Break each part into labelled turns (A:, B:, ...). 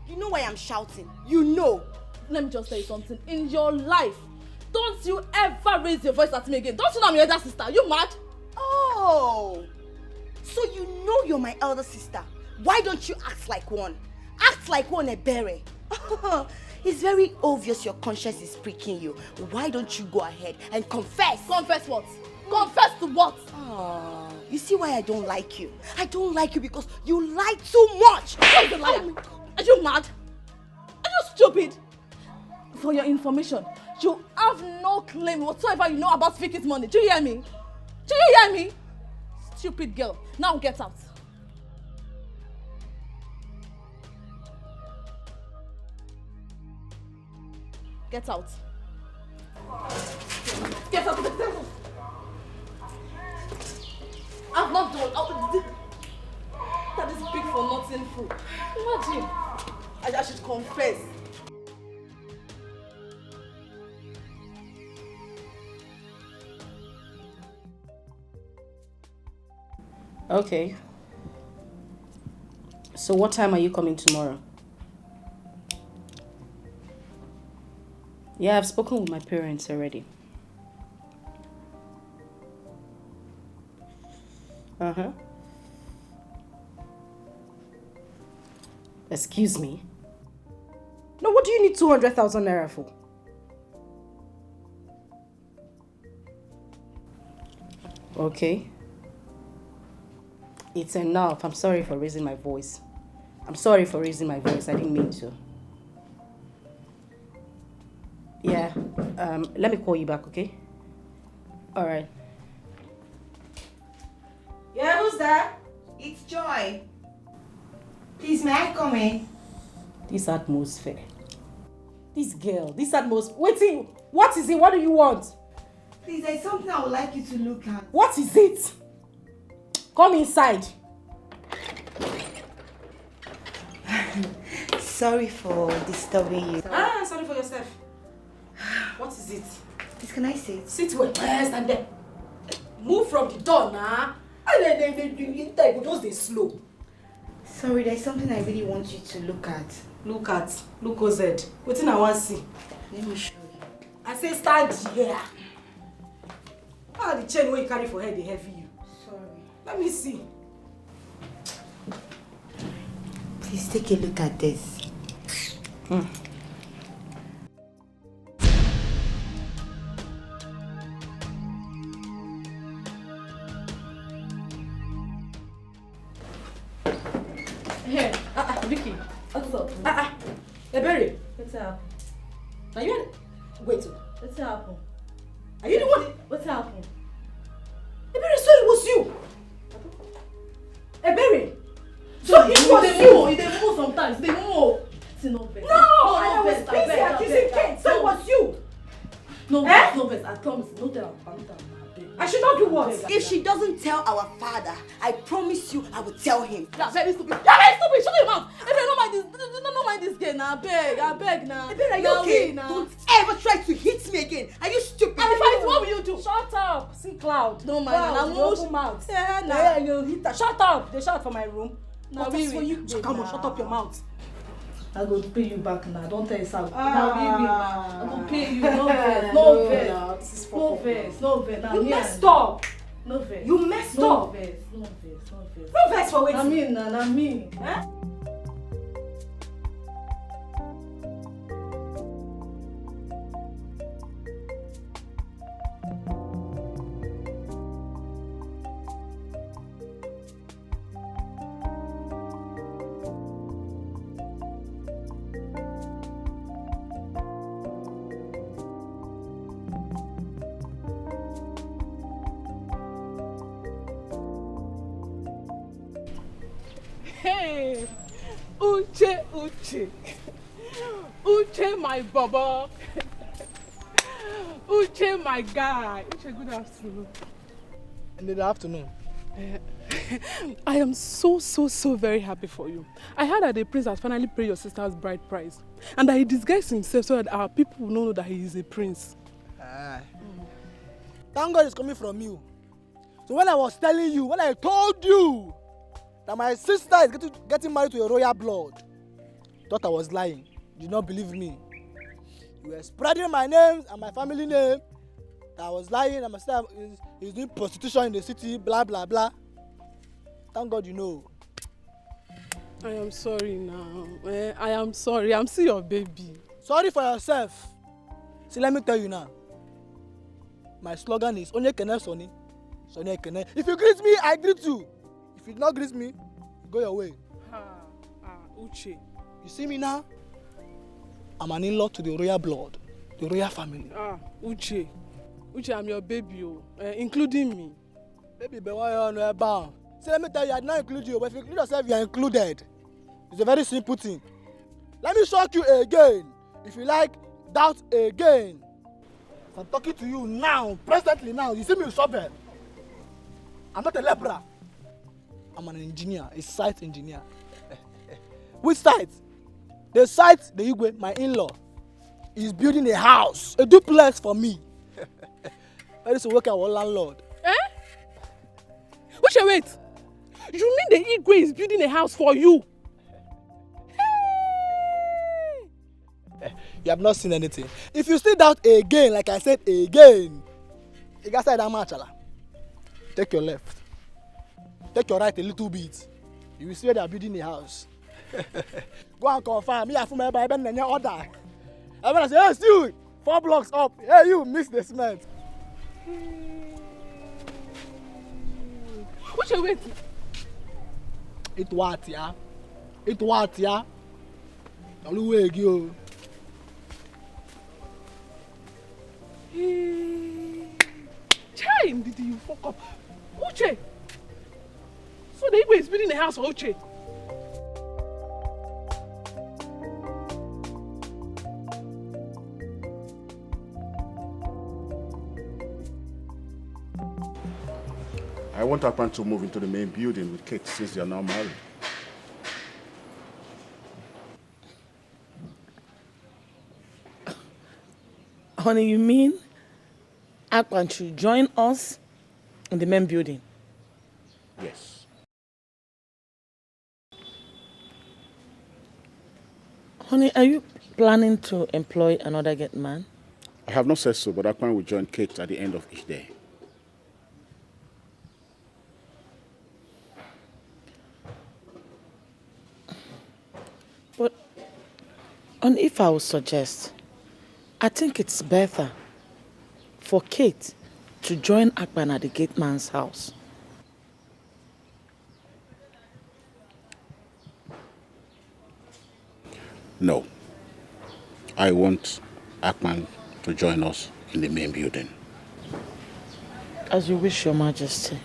A: You know why I'm shouting. You know.
B: Let me just tell you something. In your life, don't you ever raise your voice at me again. Don't you know I'm your elder sister? Are you mad?
A: Oh. So you know you're my elder sister. Why don't you act like one? Act like one, Ebere. It's very obvious your conscience is pricking you. Why don't you go ahead and confess?
B: Confess what? Confess to what?
A: Oh, you see why I don't like you? I don't like you because you lie too much.
B: Who is the liar? Are you mad? Are you stupid? For your information, you have no claim whatsoever you know about Vicky's money. Do you hear me? Do you hear me? Stupid girl. Now get out. Get out. Get out of the table. I've not done. That is big for nothing food. Imagine. I should confess.
C: Okay. So what time are you coming tomorrow? Yeah, I've spoken with my parents already. Uh-huh. Excuse me? No, what do you need 200,000 naira for? Okay. It's enough. I'm sorry for raising my voice. I didn't mean to. Yeah. Let me call you back, okay? Alright.
D: Yeah, who's that? It's Joy. Please, may I come in?
C: This atmosphere. This girl, this atmosphere. Wait, what is it? What do you want?
D: Please, there's something I would like you to look at.
C: What is it? Come inside.
D: Sorry for disturbing you.
C: Sorry for yourself. What is it?
D: Please, can I sit?
C: Sit where? Stand there. Move from the door now. And just they slow.
D: Sorry, there's something I really want you to look at.
C: Look OZ. What I want to see?
D: Let me show you.
C: I say stand here. The chain where you carry for head, they heavy you.
D: Sorry.
C: Let me see.
D: Please take a look at this.
B: Hey, Vicky, what's up?
C: Ebere.
B: What's up?
C: Are you? Wait.
B: What's up?
C: Are you the one?
B: What's happening?
C: Ebere, so it was you. Ebere. So it was you.
B: They move sometimes. They move. No,
C: I was busy accusing Kate. So it was you.
B: No, I promise. No tell her.
C: I should not do what?
A: If she doesn't tell our father, I promise you I will tell him.
B: You're very stupid. Shut your mouth. If you don't mind this girl now, I beg now.
A: Are you okay? Don't ever try to hit me again. Are you stupid?
B: And if I hit, what will you do?
C: Shut up. See Cloud.
B: Don't mind.
C: Cloud, you open mouth.
B: Yeah, nah.
C: Yeah, you hit her. Shut up. They shout for my room.
B: Now
C: What is for you? Come on, shut up your mouth.
B: I go pay you back now. Don't tell yourself. I go pay you. No verse.
C: You messed up.
B: No verse.
C: You messed up.
B: No
C: verse for waiting.
B: I mean.
C: Eh?
E: Hey, Uche, my baba. Uche, my guy. Uche, good afternoon.
F: And good afternoon.
E: I am so very happy for you. I heard that the prince has finally paid your sister's bride price, and that he disguised himself so that our people will not know that he is a prince.
F: Thank God it's coming from you. So when I told you that my sister is getting married to a royal blood, thought I was lying. You did not believe me. You were spreading my name and my family name. That I was lying and my sister is doing prostitution in the city, blah, blah, blah. Thank God you know.
E: I am sorry now. I am sorry. I'm still your baby.
F: Sorry for yourself. See, let me tell you now. My slogan is Onye Kene Sonny. Sonny Kene. If you greet me, I greet you. If you do not greet me, go your way.
E: Uche.
F: You see me now? I'm an in-law to the royal blood, the royal family.
E: Uche. Uche, I'm your baby, including me.
F: Baby, but why are you bound? See, let me tell you, I did not include you, but if you include yourself, you are included. It's a very simple thing. Let me shock you again. If you like, doubt again. I'm talking to you now, presently now. You see me with shovel. I'm not a leper. I'm an engineer, a site engineer. Which site? The site, the Igwe, my in-law, is building a house, a duplex for me. I used to work as a landlord.
E: Uche, wait. You mean the Igwe is building a house for you?
F: Hey! You have not seen anything. If you still doubt again, like I said again, you got side that machala. Take your left. Take your right a little bit. You will see where they are building a house. Go and confirm. Me, I feel my Bible and your order. Everyone say, hey, still 4 blocks up. Hey, you miss the cement.
E: Uche, wait.
F: It what, yeah? It what, yeah? Don't wait, you.
E: Chai, did you fuck up? Uche. So the Igwe is building a house for Uche.
G: I want Akpan to move into the main building with Kate since they are now married.
H: Honey, you mean Akpan should join us in the main building?
G: Yes.
H: Honey, are you planning to employ another gate man?
G: I have not said so, but Akpan will join Kate at the end of each day.
H: But, and if I would suggest, I think it's better for Kate to join Akpan at the gate man's house.
G: No. I want Akpan to join us in the main building.
H: As you wish, Your Majesty.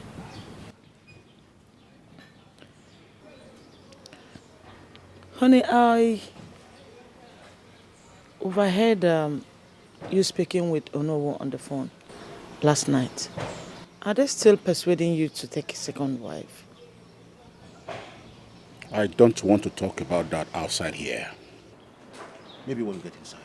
H: Honey, I overheard you speaking with Onowo on the phone last night. Are they still persuading you to take a second wife?
G: I don't want to talk about that outside here. Maybe when we get inside.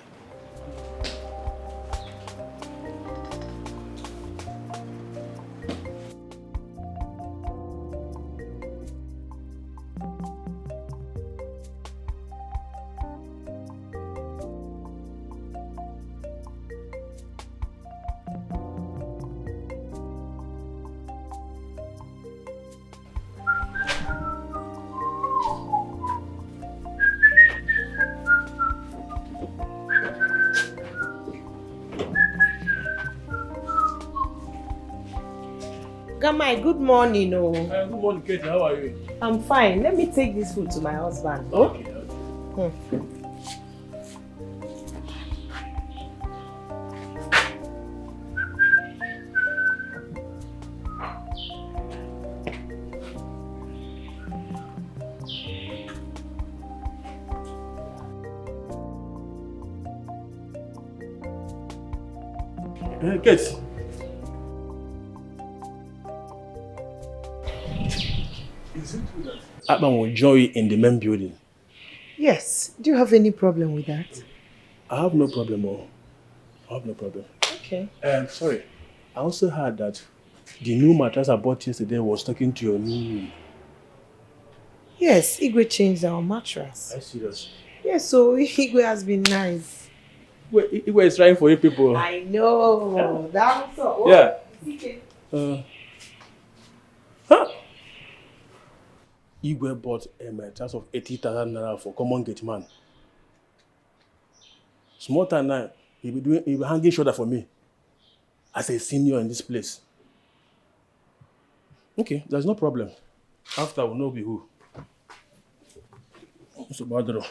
D: Gamai, good morning.
I: Good morning, Katie. How are you?
D: I'm fine. Let me take this food to my husband.
I: Okay. Kate. Is it true that Akpan will join you in the main building?
D: Yes. Do you have any problem with that?
I: I have no problem, I have no problem.
D: Okay.
I: Sorry. I also heard that the new mattress I bought yesterday was talking to your new room.
D: Yes, Igwe changed our mattress.
I: Are you serious?
D: Yes, so Igwe has been nice.
I: Igwe is trying for you people.
D: I know. That's all.
I: Yeah.
D: Okay.
I: Igwe bought a mattress of 80,000 naira for common gate man. Small time now, he'll be hanging shoulder for me as a senior in this place. Okay, there's no problem. After we'll know be who. So Badro.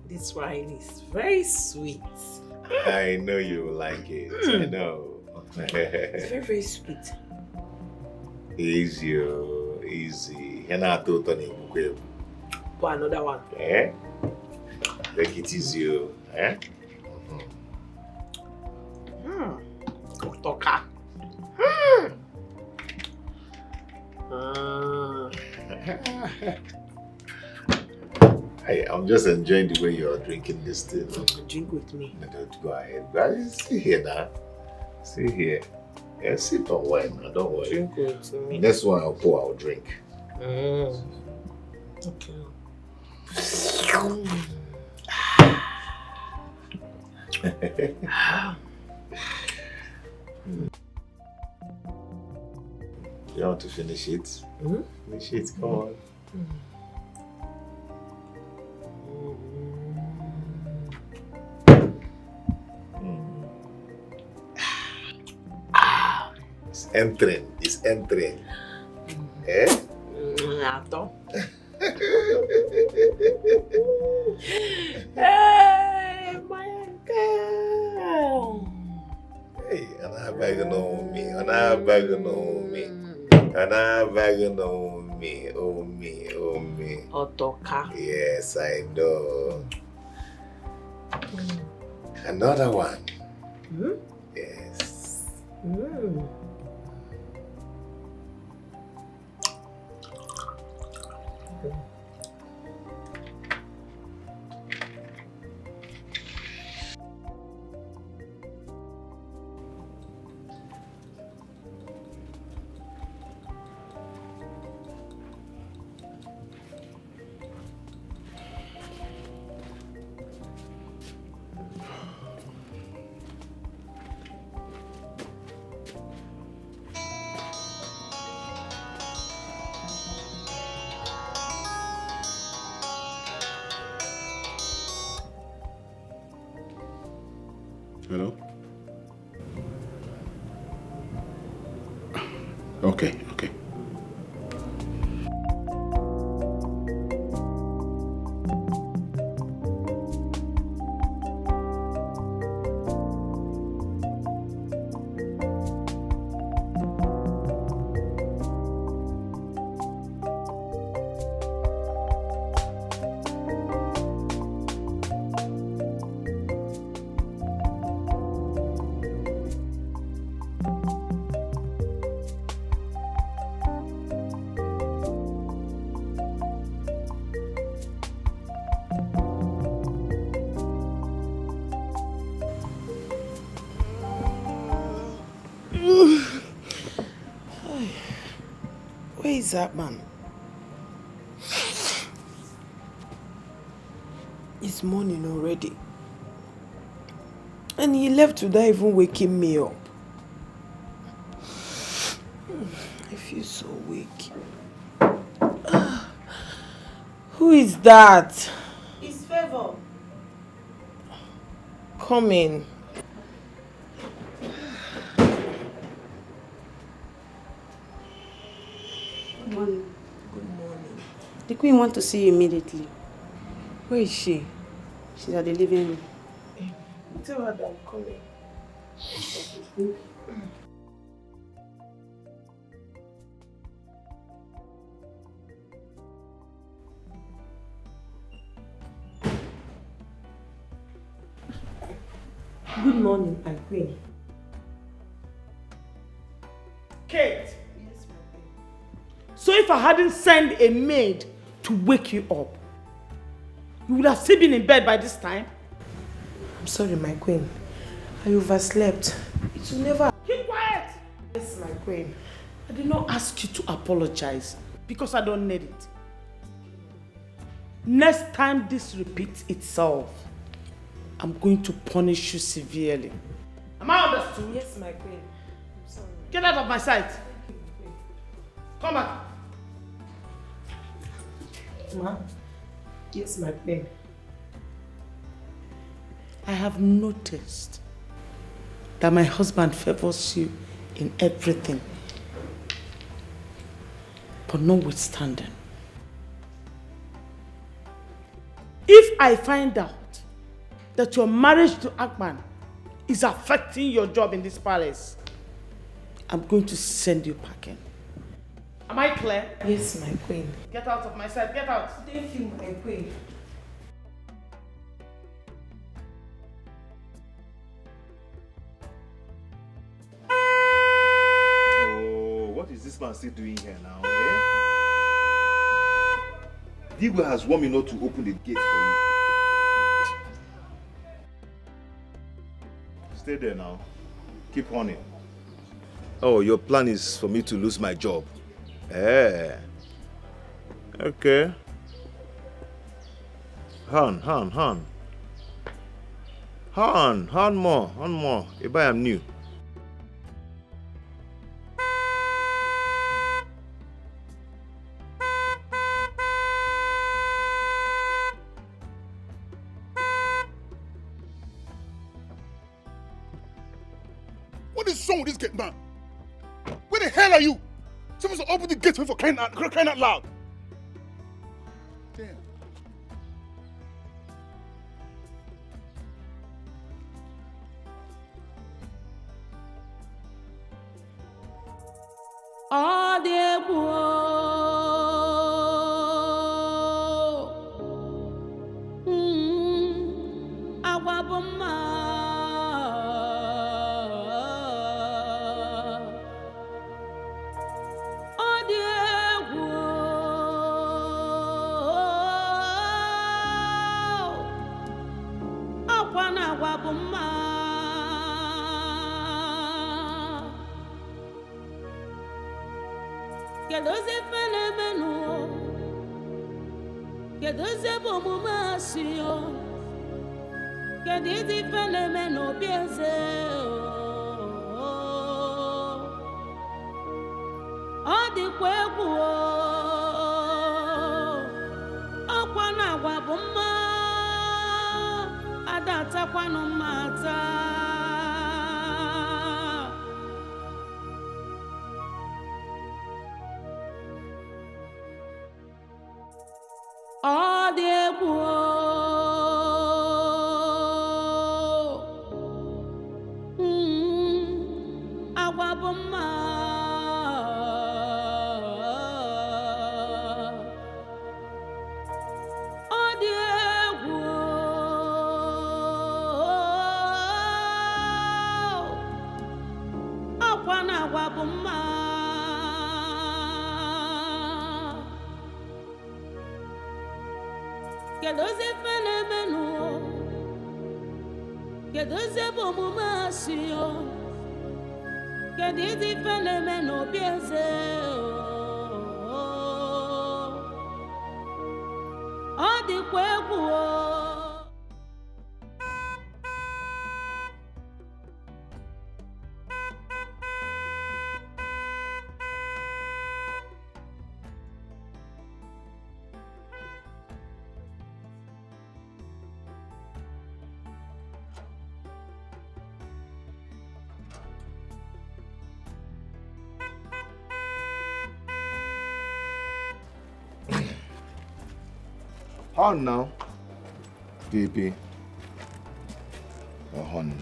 D: This wine is very sweet.
J: I know you will like it. I know.
D: It's very, very sweet.
J: Easy, oh, easy. You're not totally okay.
D: Pour another one.
J: Eh? Take it easy, oh. Eh?
D: Toka.
J: I'm just enjoying the way you're drinking this thing.
D: Drink with me.
J: No, don't go ahead. Guys, see here now. See here. Yeah, sip on wine now. Don't worry.
D: Drink with me.
J: Next one I'll pour, I'll drink.
D: Okay.
J: You want to finish it? Finish it, come on. It's entering. It's entering. Eh?
D: Nato. Hey, my girl.
J: Hey, and I begging on me. And I begging on me. And I begging on me. Oh me. Oh me.
D: Otoka.
J: Yes, I know. Another one. Yes.
G: Hello? Okay, okay.
H: Where is that man? It's morning already. And he left without even waking me up. I feel so weak. Who is that?
D: It's Favor.
H: Come in.
A: Good morning.
H: Good morning.
A: The queen wants to see you immediately.
H: Where is she?
A: She's at the living room.
H: Tell her that I'm coming.
D: Good morning, my queen.
F: Kate!
H: Yes, my queen.
K: So if I hadn't sent a maid to wake you up, you would have still been in bed by this time?
L: I'm sorry, my queen. I overslept. It will never...
K: Keep quiet!
L: Yes, my queen.
K: I did not ask you to apologize because I don't need it. Next time this repeats itself, I'm going to punish you severely. Am I understood?
L: Yes, my queen. I'm sorry.
K: Get out of my sight. Come back.
L: Ma? Yes, my queen.
K: I have noticed that my husband favors you in everything. But notwithstanding, if I find out that your marriage to Akpan is affecting your job in this palace, I'm going to send you packing. Am I clear?
L: Yes, my queen.
K: Get out of my sight, get out.
L: Thank you, my queen.
J: Oh, what is this man still doing here now? Eh? Digo has warned me not to open the gate for you. Stay there now. Keep running. Oh, your plan is for me to lose my job. Eh. Okay. Han more. If I am new.
G: What is wrong with this gate man? Where the hell are you? Someone's open the gate for crying out loud. Damn. On now, baby. On.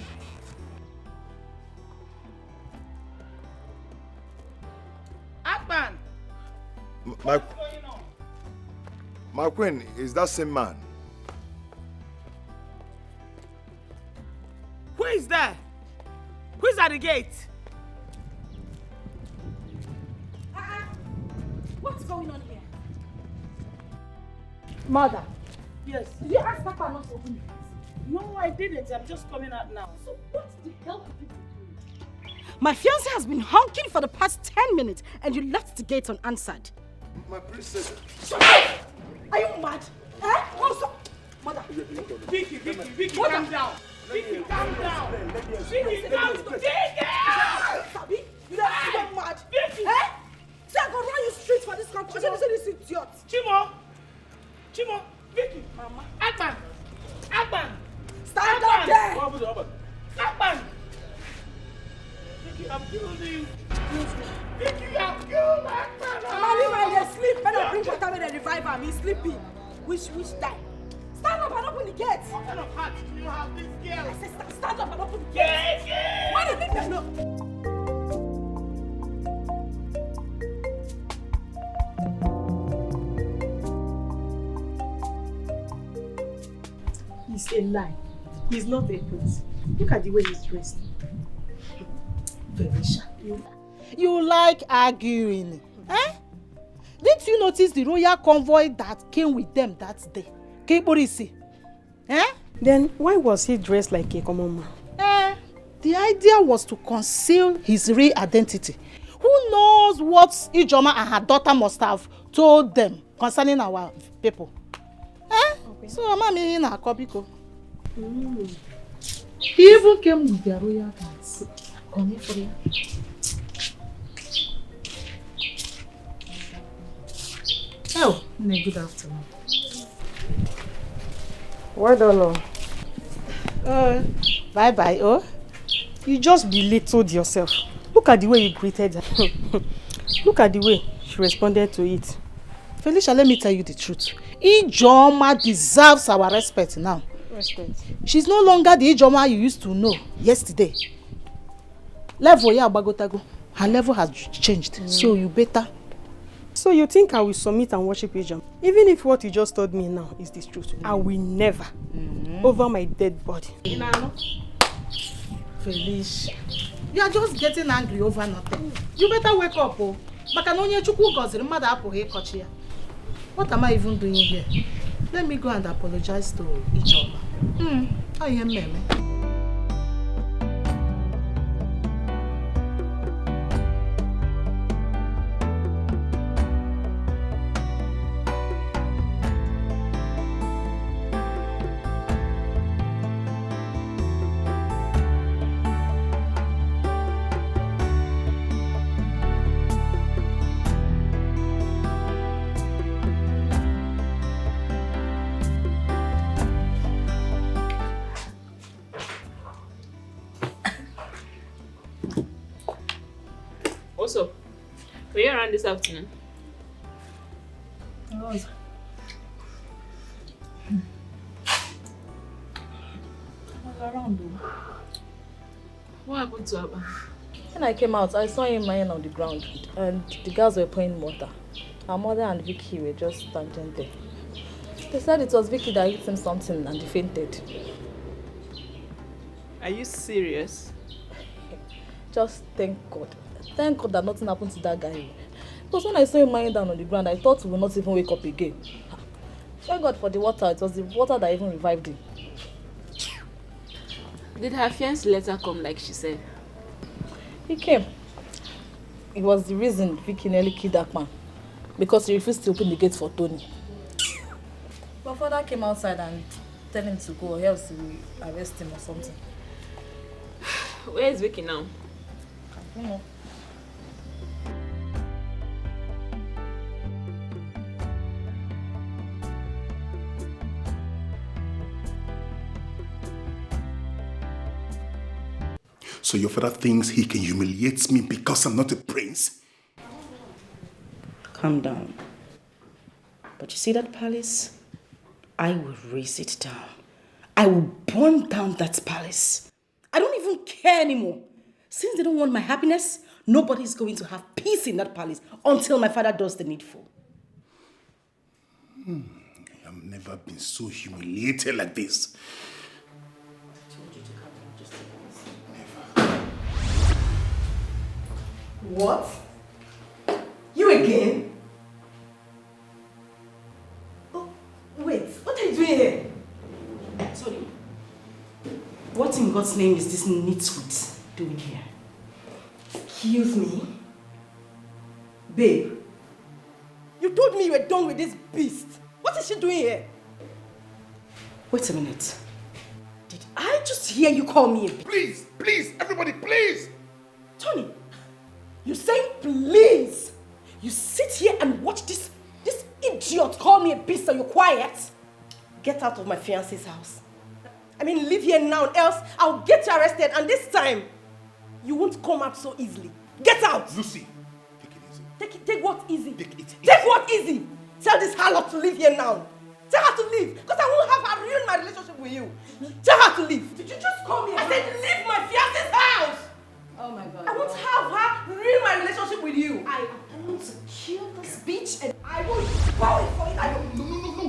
K: Akpan!
J: My queen, is that same man?
K: Who is there? Who is at the gate?
A: Who
B: Mother,
K: Yes.
B: did you ask Papa not to open the gate?
K: No, I didn't. I'm just coming out now.
B: So what the hell have you been doing?
C: My fiancé has been honking for the past 10 minutes and you left the gate unanswered.
G: My princess.
C: Shut up! Are you mad? Eh? Also, Mother.
K: Vicky, calm down. Vicky, calm down. Vicky, calm down. Vicky!
C: Sabi, you don't get mad.
K: Vicky!
C: Eh? Say I go run you straight for this country. Say this idiot.
K: Chimo, Vicky.
C: Mama.
K: Akpan.
C: Stand up there.
K: Akpan. Vicky, I'm killing you. Vicky, I'm killing Akpan.
C: Mama, leave her there sleep. Better bring water when they revive him. He's sleeping. Which die. Stand up and open the gate.
K: What kind of heart do you have, this girl?
C: I said stand up and open the gate.
K: Vicky!
C: Why did you know?
L: It's a lie. He's not a prince. Look at the way he's dressed.
C: Felicia.
H: You like arguing, eh? Didn't you notice the royal convoy that came with them that day? Keporisi, eh?
L: Then why was he dressed like a common man?
H: The idea was to conceal his real identity. Who knows what Ijoma and her daughter must have told them concerning our people? Okay. So, Mami in a copyco.
L: He even came with their royal guards. Come here for you. Oh, good afternoon.
C: Well done.
H: Bye-bye, oh.
L: You just belittled yourself. Look at the way you greeted her. Look at the way she responded to it.
H: Felicia, let me tell you the truth. Ijoma deserves our respect now.
L: Respect.
H: She's no longer the Ijoma you used to know yesterday. Level, yeah, Bagotago. Her level has changed, so you better.
L: So you think I will submit and worship Ijoma? Even if what you just told me now is the truth, I will never, over my dead body.
H: Felicia, you are just getting angry over nothing. You better wake up, oh. What am I even doing here? Let me go and apologize to Ijoma. I am Meme.
M: Also, were you around this afternoon?
B: I was. Around though.
M: What happened to Abba?
B: When I came out, I saw him lying on the ground and the girls were pouring water. Her mother and Vicky were just standing there. They said it was Vicky that hit him something and he fainted.
M: Are you serious?
B: Just thank God. Thank God that nothing happened to that guy. Because when I saw him lying down on the ground, I thought he would not even wake up again. Thank God for the water. It was the water that even revived him.
M: Did her fiancé let her come like she said?
B: He came. It was the reason Vicky nearly killed that man. Because he refused to open the gate for Tony. But father came outside and told him to go or else he will arrest him or something.
M: Where is Vicky now?
B: I don't know.
G: So your father thinks he can humiliate me because I'm not a prince?
D: Calm down. But you see that palace? I will raise it down. I will burn down that palace. I don't even care anymore. Since they don't want my happiness, nobody's going to have peace in that palace until my father does the needful.
G: I've never been so humiliated like this.
C: What? You again? Oh,
D: God's name is this nitwit doing here?
A: Excuse me? Babe, you told me you were done with this beast. What is she doing here?
D: Wait a minute.
A: Did I just hear you call me a beast?
G: Please, please, everybody, please!
A: Tony, you saying please? You sit here and watch this idiot call me a beast and you're quiet? Get out of my fiancé's house. I mean, leave here now, else I'll get you arrested, and this time, you won't come out so easily. Get out!
G: Lucy, take it easy.
A: Take what easy?
G: Take it easy.
A: Take what easy? Tell this harlot to leave here now. Tell her to leave, because I won't have her ruin my relationship with you. Tell her to leave. Did you just call me? I said leave my fiancé's house!
B: Oh my God.
A: I won't have her ruin my relationship with you. I am going to kill this bitch and I will bow it for it. I don't. No.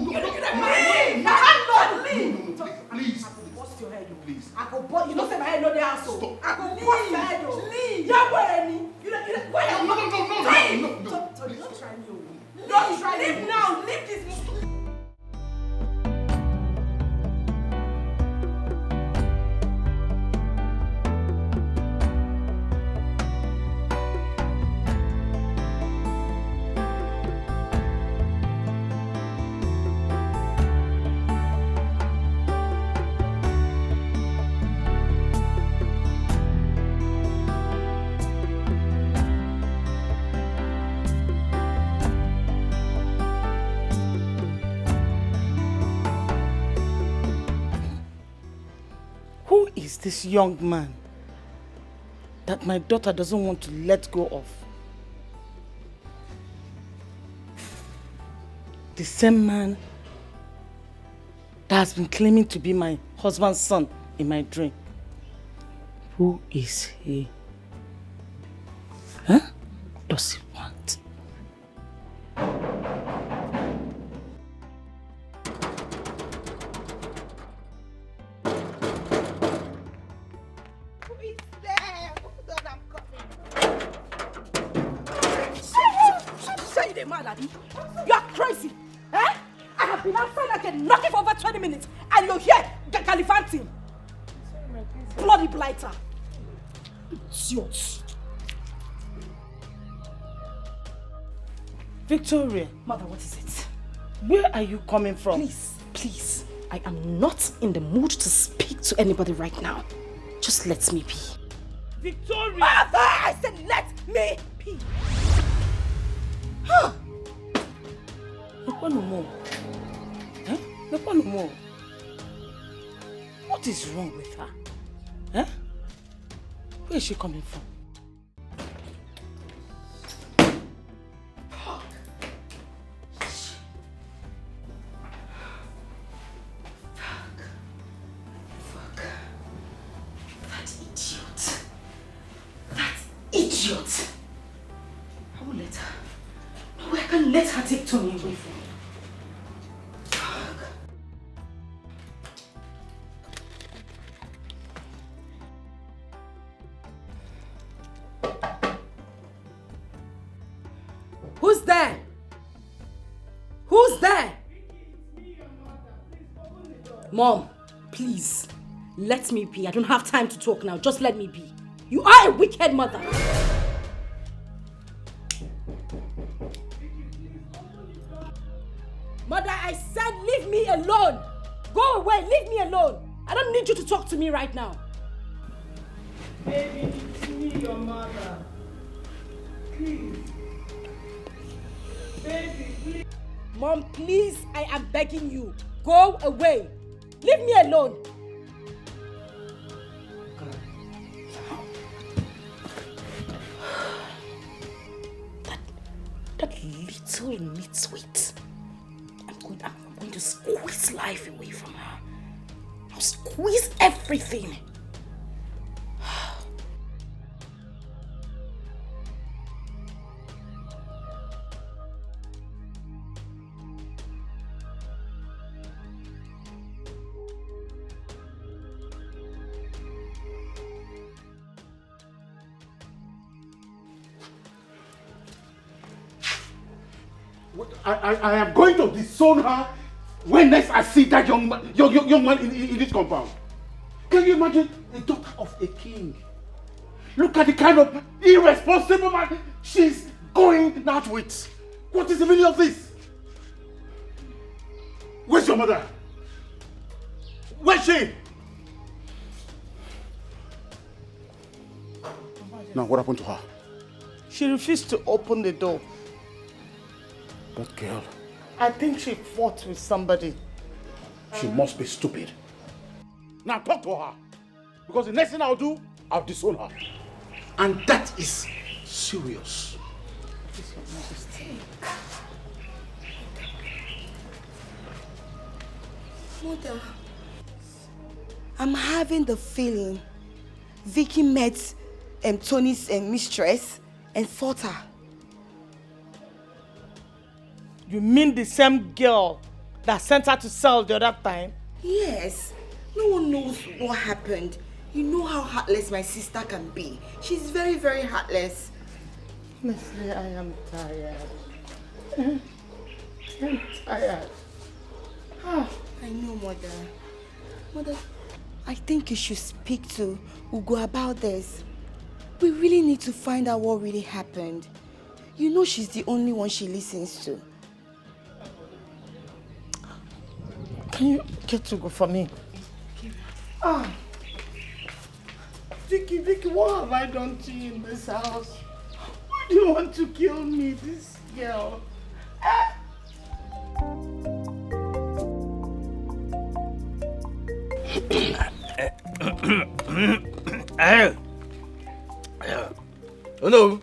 A: You're looking at my leave. Leave.
G: No, please.
A: I will bust your head.
G: Please.
A: I go bust. You don't say my head no the asshole.
G: Stop.
A: I go bust your head. Leave. You're wearing me. You don't. Where?
G: No.
A: Don't try me. Don't try me. Leave now. Leave this.
K: Who is this young man that my daughter doesn't want to let go of? The same man that has been claiming to be my husband's son in my dream. Who is he? Huh? Does he want?
A: You are crazy! Eh? I have been outside like a knocking for over 20 minutes and you're here gallivanting! Bloody blighter! Idiot!
K: Victoria.
A: Mother, what is it?
K: Where are you coming from?
A: Please, I am not in the mood to speak to anybody right now. Just let me be.
K: Victoria!
A: Mother, I said let me be! Huh?
K: No more. Huh? No more. What is wrong with her? Huh? Where is she coming from?
A: Fuck. That idiot. I won't let her. No, I can't let her take Tony away from me. Who's there? Who's there? Mom, please, let me be. I don't have time to talk now. Just let me be. You are a wicked mother. Mother, I said leave me alone. Go away, leave me alone. I don't need you to talk to me right now.
K: Baby, it's me, your mother. Please. Baby, please.
A: Mom, please, I am begging you. Go away. Leave me alone. That little nitwit. I'm going to squeeze life away from her. I'll squeeze everything.
G: I am going to disown her when next I see that young man in this compound. Can you imagine
I: of a king. Look at the kind of irresponsible man she's going out with. What is the meaning of this? Where's your mother? Where's she? Now, what happened to her?
K: She refused to open the door.
I: That girl.
K: I think she fought with somebody.
I: She must be stupid. Now talk to her. Because the next thing I'll do, I'll disown her. And that is serious.
A: Mother, I'm having the feeling Vicky met Tony's mistress and fought her.
K: You mean the same girl that sent her to sell the other time?
A: Yes. No one knows what happened. You know how heartless my sister can be. She's very, very heartless.
K: Honestly, I am tired. I'm tired.
A: I know, Mother. Mother, I think you should speak to Ugo about this. We really need to find out what really happened. You know she's the only one she listens to.
K: Can you get to go for me? Vicky, what have I done to you in this house? Why do you want to kill me, this girl?
N: Oh no!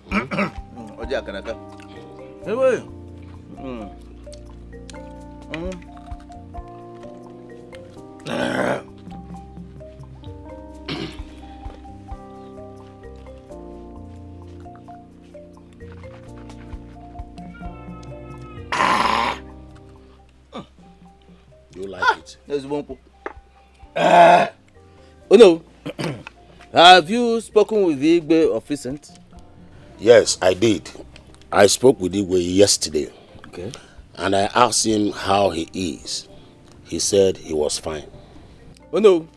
N: Oja kanaka. Hey,
I: You like it?
N: There's one. Oh no! Have you spoken with the Igbe of recent?
O: Yes, I did. I spoke with Igwe yesterday.
N: Okay.
O: And I asked him how he is. He said he was fine.
N: Oh no!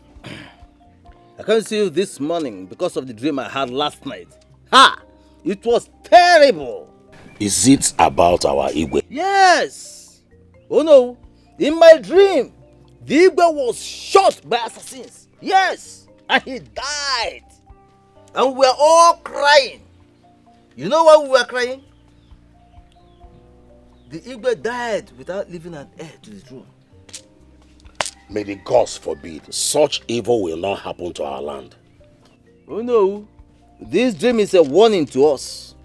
N: I can't see you this morning because of the dream I had last night. Ha! It was terrible!
O: Is it about our Igwe?
N: Yes! Oh no! In my dream, the Igwe was shot by assassins. Yes! And he died! And we were all crying. You know why we were crying? The Igwe died without leaving an heir to the throne.
O: May the gods forbid such evil will not happen to our land.
N: Oh no, this dream is a warning to us.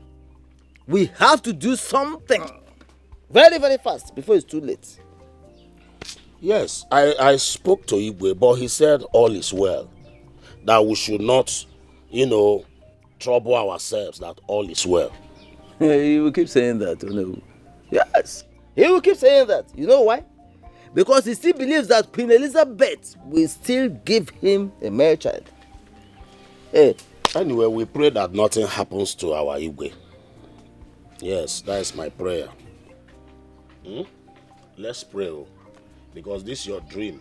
N: We have to do something very, very fast before it's too late.
O: Yes, I spoke to Igwe, but he said all is well. That we should not, trouble ourselves, that all is well.
N: He will keep saying that, oh no. Yes, he will keep saying that. You know why? Because he still believes that Queen Elizabeth will still give him a male child. Hey.
O: Anyway, we pray that nothing happens to our Igwe. Yes, that is my prayer. Let's pray, because this is your dream.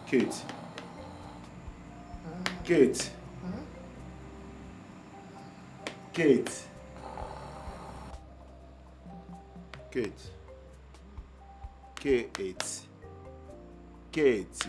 I: Kate. Kate. Kate. Kate. Kate. Kate.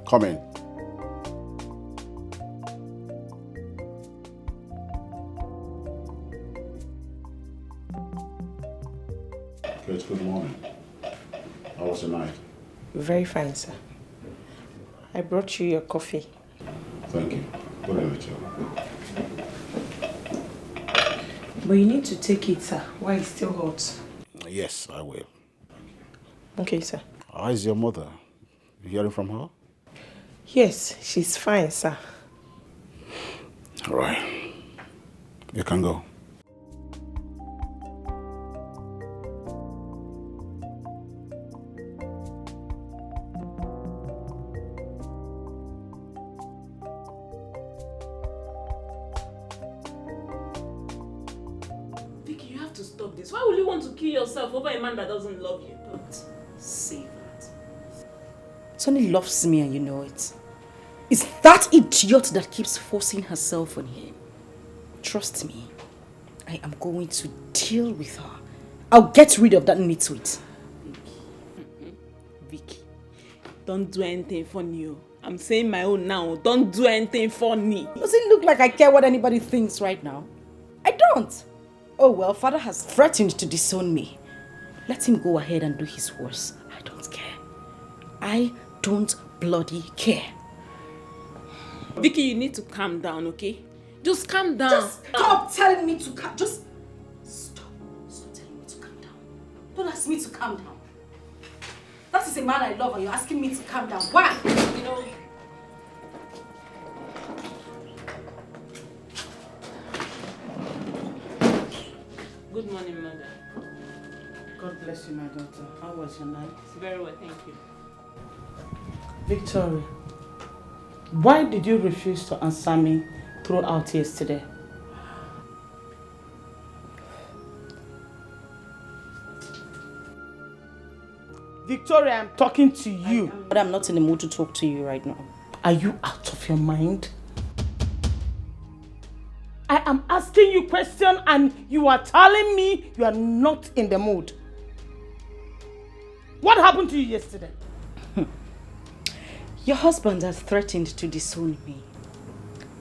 I: Come in. Kate, good morning. How was the night?
K: Very fine, sir. I brought you your coffee.
I: Thank you. Put it in the chair.
K: But you need to take it, sir, while it's still hot.
I: Yes, I will.
K: Okay, sir.
I: How is your mother? You hearing from her?
K: Yes, she's fine, sir.
I: All right. You can go.
M: Vicky, you have to stop this. Why would you want to kill yourself over a man that doesn't love you?
D: Don't say that. Sonny loves me and you know it. It's that idiot that keeps forcing herself on him. Trust me, I am going to deal with her. I'll get rid of that nitwit.
M: Vicky, don't do anything funny. I'm saying my own now. Don't do anything funny.
D: Does it look like I care what anybody thinks right now? I don't. Oh well, father has threatened to disown me. Let him go ahead and do his worst. I don't care. I don't bloody care.
M: Vicky, you need to calm down, okay? Just calm down.
A: Just stop telling me to calm. Just stop. Stop telling me to calm down. Don't ask me to calm down. That is a man I love and you're asking me to calm down. Why? You know.
M: Good morning, mother.
K: God bless you, my daughter. How was your night?
M: Very well, thank you.
K: Victoria, why did you refuse to answer me throughout yesterday? Victoria, I'm talking to you.
D: But I'm not in the mood to talk to you right now.
K: Are you out of your mind? I am asking you question and you are telling me you are not in the mood. What happened to you yesterday?
D: Your husband has threatened to disown me.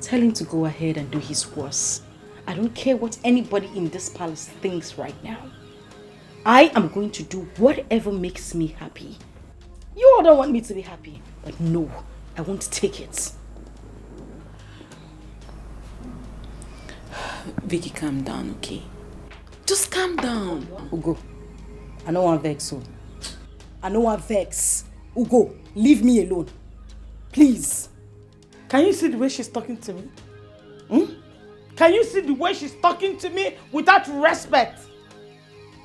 D: Tell him to go ahead and do his worst. I don't care what anybody in this palace thinks right now. I am going to do whatever makes me happy. You all don't want me to be happy, but no, I won't take it.
M: Vicky, calm down, okay? Just calm down.
D: Ugo, I don't want vex. So. I don't want vex. Ugo, leave me alone. Please.
K: Can you see the way she's talking to me? Can you see the way she's talking to me without respect?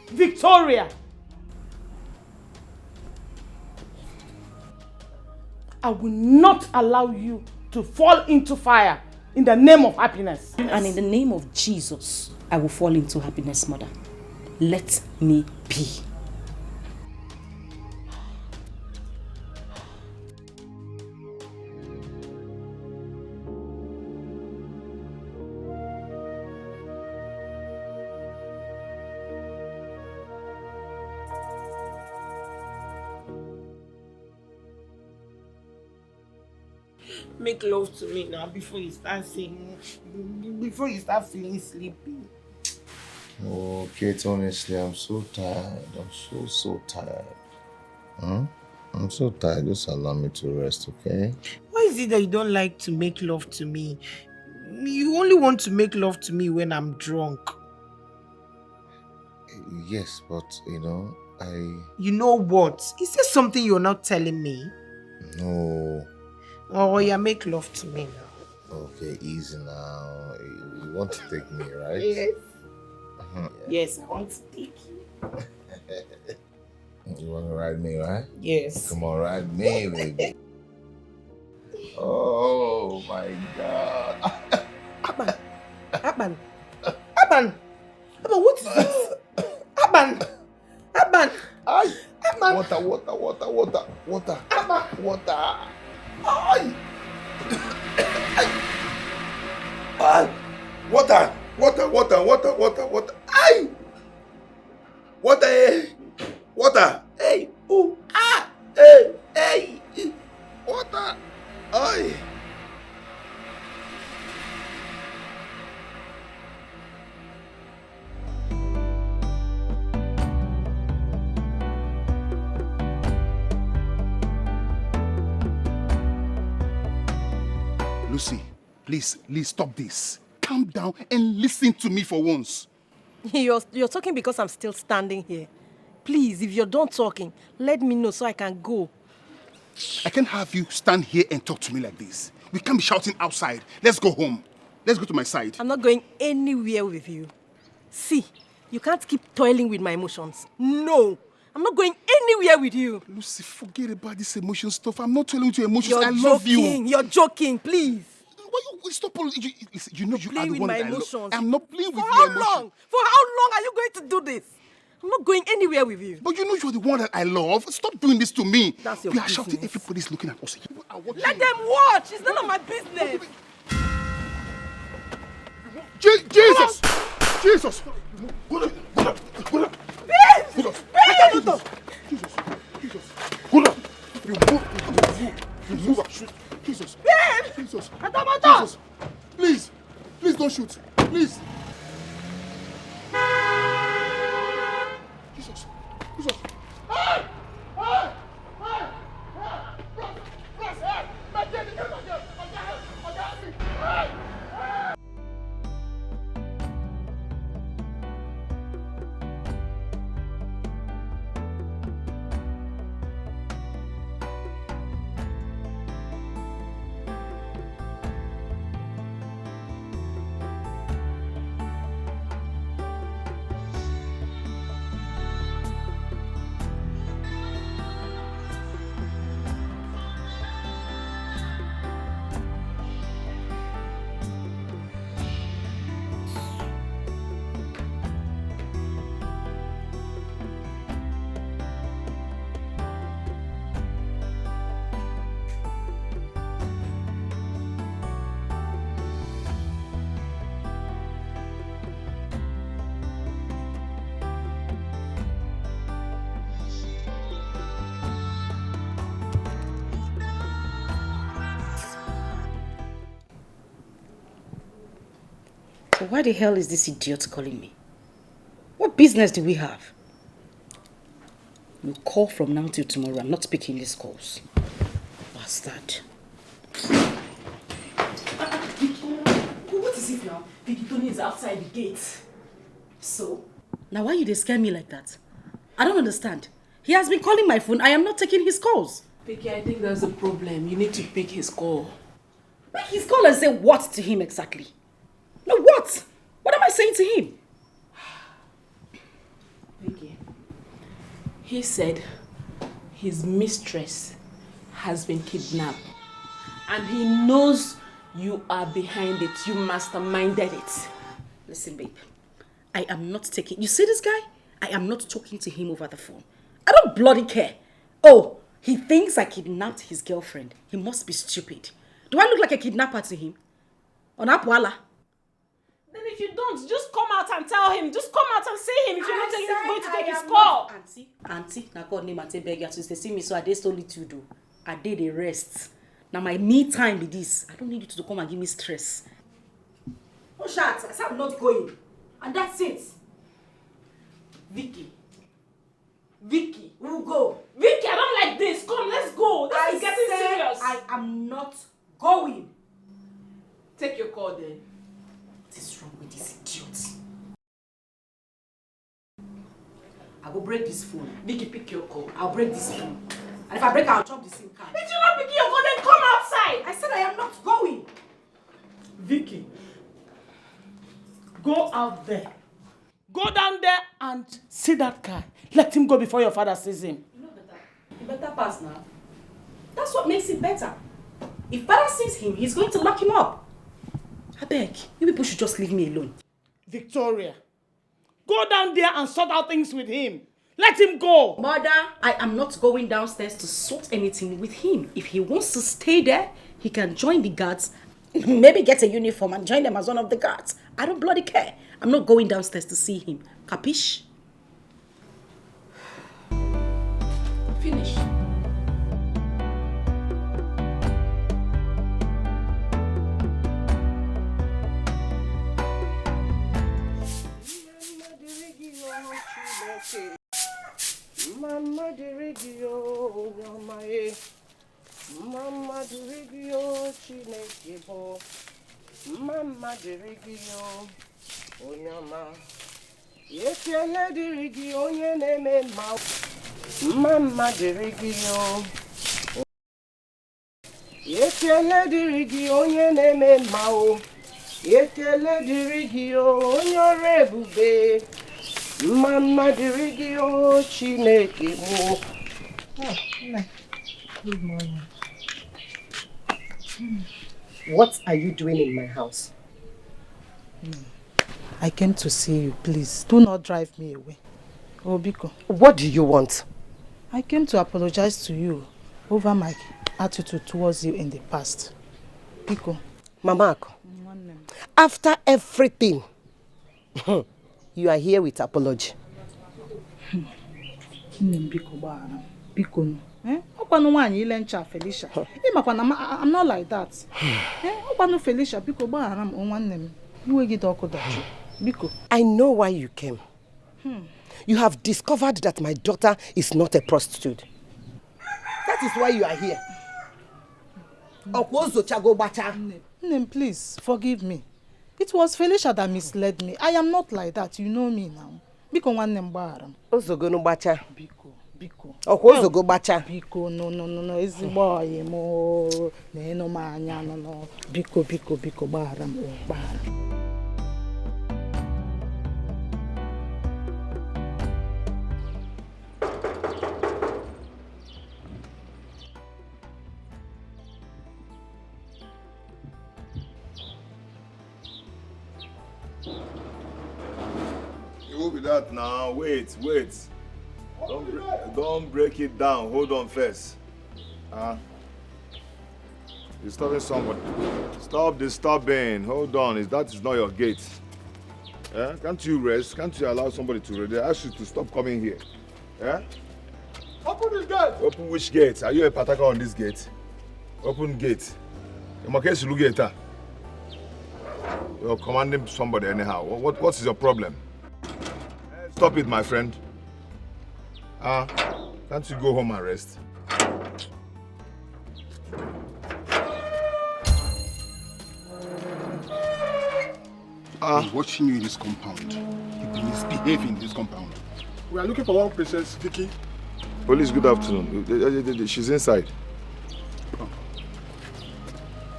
K: Victoria. I will not allow you to fall into fire in the name of happiness.
D: And in the name of Jesus, I will fall into happiness, mother. Let me be.
H: Make love to me now before you start saying, before you start feeling sleepy.
J: Oh, Kate, honestly, I'm so tired. I'm so tired. I'm so tired. Just allow me to rest, okay?
H: Why is it that you don't like to make love to me? You only want to make love to me when I'm drunk.
J: Yes, but,
H: You know what? Is there something you're not telling me?
J: No.
H: Oh, yeah, make love to me now.
J: Okay, easy now. You want to take me, right?
H: Yes. Yes, I want to take you.
J: You want to ride me, right?
H: Yes.
J: Come on, ride me, baby. Oh, my God.
H: Aban, what is this? Aban.
J: Ay.
H: Aban.
J: Water.
H: Aban.
J: Water. Ay. Ay. Water. Ay. Water. Hey. Ooh. Ah. Hey. Water.
G: Lucy, please stop this. Calm down and listen to me for once.
L: You're talking because I'm still standing here. Please, if you're done talking, let me know so I can go.
G: I can't have you stand here and talk to me like this. We can't be shouting outside. Let's go home. Let's go to my side.
L: I'm not going anywhere with you. See, you can't keep toiling with my emotions. No, I'm not going anywhere with you.
G: Lucy, forget about this emotion stuff. I'm not telling you your emotions.
L: You're
G: I love you.
L: You're joking, please.
G: Why you stop? You know you are the one that I love. I'm not playing with
L: For
G: your
L: how
G: emotions.
L: long? For how long are you going to do this? I'm not going anywhere with you.
G: But you know you're the one that I love. Stop doing this to me.
L: That's your
G: We are
L: business.
G: shouting. Everybody's looking at us.
L: Let them watch. It's none of my business.
G: Jesus! Jesus! Go up. You move. Jesus. Jesus. Jesus. Please don't shoot. Please. Jesus. Hey!
D: So why the hell is this idiot calling me? What business do we have? You call from now till tomorrow. I'm not picking these calls. Bastard.
B: What is it now? Vicky, Tony is outside the gate. So?
D: Now why you dey scare me like that? I don't understand. He has been calling my phone. I am not taking his calls.
B: Vicky, I think there's a problem. You need to pick his call.
D: Pick his call and say what to him exactly? No, what? What am I saying to him?
B: Vicky, he said his mistress has been kidnapped. And he knows you are behind it. You masterminded it.
D: Listen, babe. I am not taking... You see this guy? I am not talking to him over the phone. I don't bloody care. Oh, he thinks I kidnapped his girlfriend. He must be stupid. Do I look like a kidnapper to him? On Apwala?
B: Then if you don't, just come out and tell him. Just come out and say him if you're not going to take his call.
D: Auntie, now God name and beg you to see me, so I did solely to do. I did a rest. Now my me time with this. I don't need you to come and give me stress. Oh, shut! I said I'm not going. And that's it.
B: Vicky,
D: we'll go.
B: Vicky, I don't like this. Come, let's go. This is getting serious.
D: I am not going.
B: Take your call then.
D: What is wrong with this idiot? I will break this phone.
B: Vicky, pick your call.
D: I'll break this phone. And if I break, I'll chop the SIM card.
B: If you're not picking your call, then come outside.
D: I said I am not going.
K: Vicky, go out there. Go down there and see that guy. Let him go before your father sees him.
D: You know better. You better pass now. That's what makes it better. If father sees him, he's going to lock him up. I beg, you people should just leave me alone.
K: Victoria, go down there and sort out things with him. Let him go.
D: Mother, I am not going downstairs to sort anything with him. If he wants to stay there, he can join the guards. Maybe get a uniform and join them as one of the guards. I don't bloody care. I'm not going downstairs to see him. Capiche?
B: Finish.
P: Mama dirigio chinekebo. Mama dirigio onyama. Yekele dirigio onye neme ma. Mama dirigio. Yekele dirigio onye neme ma. Yekele dirigio onye rebube. Mama dirigio chinekebo.
Q: Good morning. What are you doing in my house?
D: I came to see you, please. Do not drive me away. Oh, Biko.
Q: What do you want?
D: I came to apologize to you over my attitude towards you in the past. Biko.
Q: Mama Ako, after everything, you are here with apology.
D: Biko. Felicia. I'm not like that. Felicia,
Q: I know why you came. You have discovered that my daughter is not a prostitute. That is why you are here.
D: Please, forgive me. It was Felicia that misled me. I am not like that. You know me now. Biko, no. No. Biko,
J: You will be that now. Wait. Don't break it down. Hold on first. You're disturbing somebody. Stop disturbing. Hold on. That is not your gate. Yeah? Can't you rest? Can't you allow somebody to rest? They ask you to stop coming here. Yeah?
F: Open this gate.
J: Open which gate? Are you a pataka on this gate? Open gate. You're commanding somebody anyhow. What is your problem? Stop it, my friend. Can't you go home and rest?
G: I'm watching you in this compound. You misbehave in this compound.
F: We are looking for one Princess Vicky.
J: Police, good afternoon. She's inside.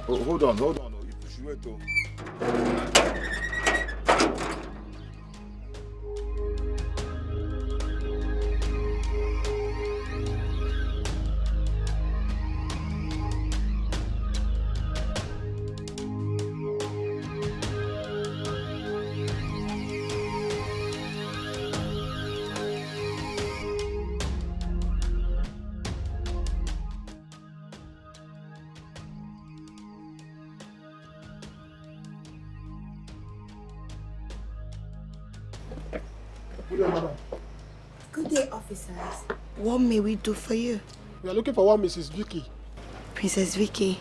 J: Oh, hold on. You should wait.
A: Good day, officers. What may we do for you?
F: We are looking for one Mrs. Vicky.
A: Princess Vicky.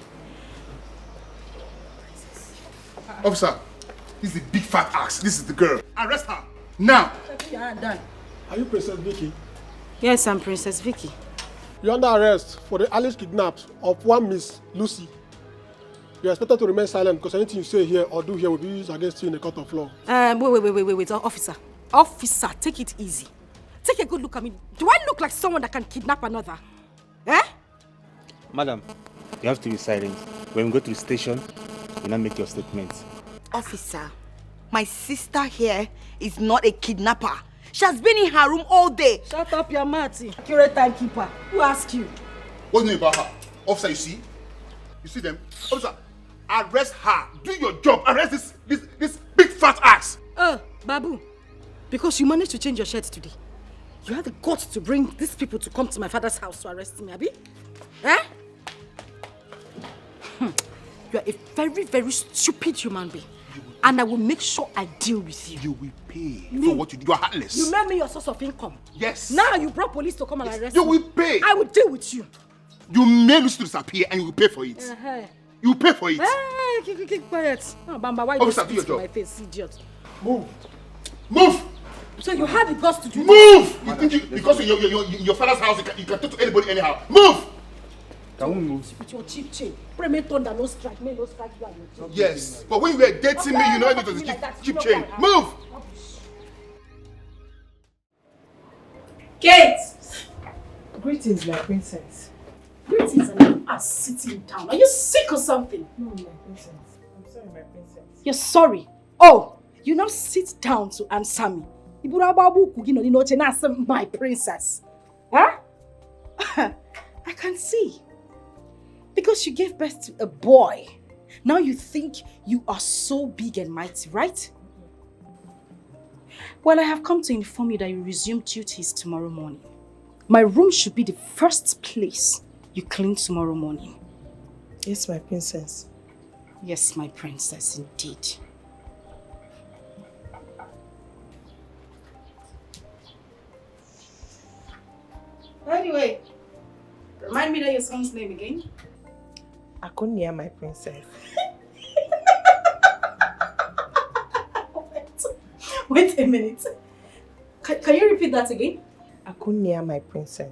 G: Officer, this is the big fat ass. This is the girl. Arrest her. Now.
F: Are you Princess Vicky?
L: Yes, I'm Princess Vicky.
F: You're under arrest for the alleged kidnaps of one Miss Lucy. You are expected to remain silent because anything you say here or do here will be used against you in a court of law.
L: Wait, officer. Officer, take it easy. Take a good look at me. Do I look like someone that can kidnap another? Eh?
R: Madam, you have to be silent. When we go to the station, you now make your statements.
A: Officer, my sister here is not a kidnapper. She has been in her room all day.
L: Shut up your mouth, accurate timekeeper. Who asked you?
G: What's new about her? Officer, you see? You see them? Officer, arrest her. Do your job. Arrest this big fat ass.
L: Babu, because you managed to change your shirt today, you had the guts to bring these people to come to my father's house to arrest me, Abi? Eh? You are a very, very stupid human being. And I will make sure I deal with you.
G: You will pay for what you do. You are heartless.
L: You made me your source of income.
G: Yes.
L: Now you brought police to come and arrest
G: you
L: me.
G: You will pay.
L: I will deal with you.
G: You may lose to disappear and you will pay for it. You will pay for it.
L: Keep quiet. Oh, Bamba, why
G: Officer,
L: do you spit in my face, idiot?
G: Move. Move.
L: So you had the guts to do
G: Move! You think because you're in your father's house, you can talk to anybody anyhow. Move!
R: Can we move?
L: With your cheap chain. Pray me thunder, no strike. Me no strike you and your cheap
G: Yes, but when you were dating me, you know I need to keep chain. Move!
L: Kate!
C: Greetings, my princess.
L: Greetings, and you are sitting down. Are you sick or something?
C: No, my princess. I'm sorry, my princess.
L: You're sorry. Oh, you now sit down to answer me. My princess. Huh? I can see. Because you gave birth to a boy. Now you think you are so big and mighty, right? Well, I have come to inform you that you resume duties tomorrow morning. My room should be the first place you clean tomorrow morning.
C: Yes, my princess.
L: Yes, my princess, indeed. Anyway, remind me that your son's name again.
C: Akunya, my princess.
L: Wait a minute. Can you repeat that again?
C: Akunya, my princess.